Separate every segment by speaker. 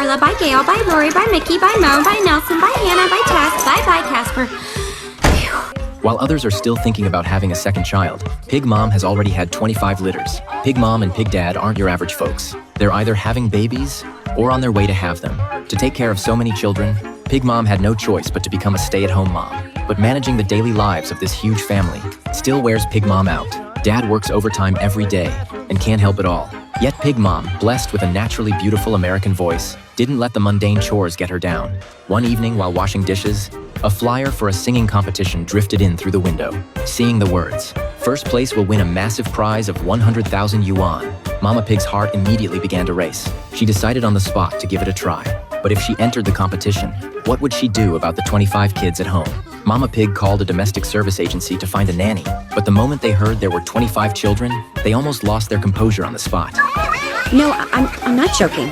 Speaker 1: Carla, bye Gail, bye Lori, bye Mickey, bye Mo, bye Nelson, bye Hannah, bye Tess, bye Casper.
Speaker 2: While others are still thinking about having a second child, Pig Mom has already had 25 litters. Pig Mom and Pig Dad aren't your average folks. They're either having babies or on their way to have them. To take care of so many children, Pig Mom had no choice but to become a stay-at-home mom. But managing the daily lives of this huge family still wears Pig Mom out. Dad works overtime every day and can't help it all. Yet Pig Mom, blessed with a naturally beautiful American voice, didn't let the mundane chores get her down. One evening while washing dishes, a flyer for a singing competition drifted in through the window. Seeing the words, "First place will win a massive prize of 100,000 yuan," Mama Pig's heart immediately began to race. She decided on the spot to give it a try. But if she entered the competition, what would she do about the 25 kids at home? Mama Pig called a domestic service agency to find a nanny, but the moment they heard there were 25 children, they almost lost their composure on the spot.
Speaker 1: No, I'm not joking.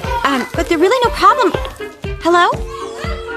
Speaker 1: But there's really no problem. Hello?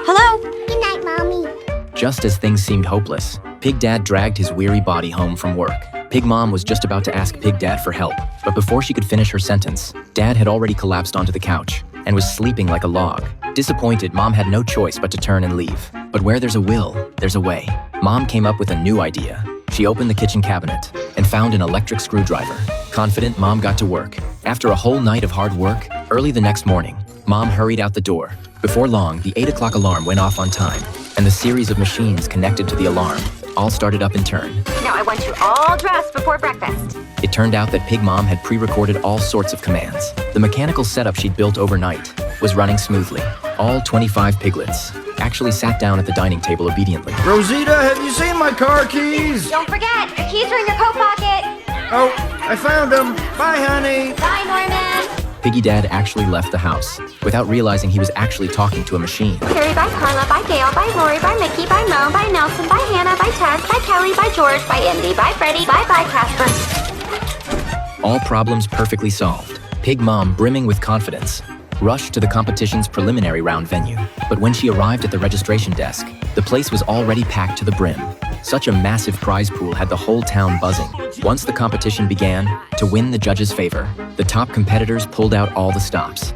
Speaker 1: Hello?
Speaker 3: Good night, Mommy.
Speaker 2: Just as things seemed hopeless, Pig Dad dragged his weary body home from work. Pig Mom was just about to ask Pig Dad for help, but before she could finish her sentence, Dad had already collapsed onto the couch and was sleeping like a log. Disappointed, Mom had no choice but to turn and leave. But where there's a will, there's a way. Mom came up with a new idea. She opened the kitchen cabinet and found an electric screwdriver. Confident, Mom got to work. After a whole night of hard work, early the next morning, Mom hurried out the door. Before long, the 8 o'clock alarm went off on time, and the series of machines connected to the alarm all started up in turn.
Speaker 1: Now I want you all dressed before breakfast.
Speaker 2: It turned out that Pig Mom had pre-recorded all sorts of commands. The mechanical setup she'd built overnight was running smoothly. All 25 piglets actually sat down at the dining table obediently.
Speaker 4: Rosita, have you seen my car keys?
Speaker 1: Don't forget, your keys are in your coat pocket.
Speaker 4: Oh, I found them. Bye, honey.
Speaker 1: Bye, Norman.
Speaker 2: Piggy Dad actually left the house without realizing he was actually talking to a machine.
Speaker 1: Carrie, bye Carla, bye Gail, bye Lori, bye Mickey, bye Mo, bye Nelson, bye Hannah, bye Tess, bye Kelly, bye George, bye Indy, bye Freddie, bye Casper.
Speaker 2: All problems perfectly solved. Pig Mom, brimming with confidence, rushed to the competition's preliminary round venue. But when she arrived at the registration desk, the place was already packed to the brim. Such a massive prize pool had the whole town buzzing. Once the competition began, to win the judges' favor, the top competitors pulled out all the stops.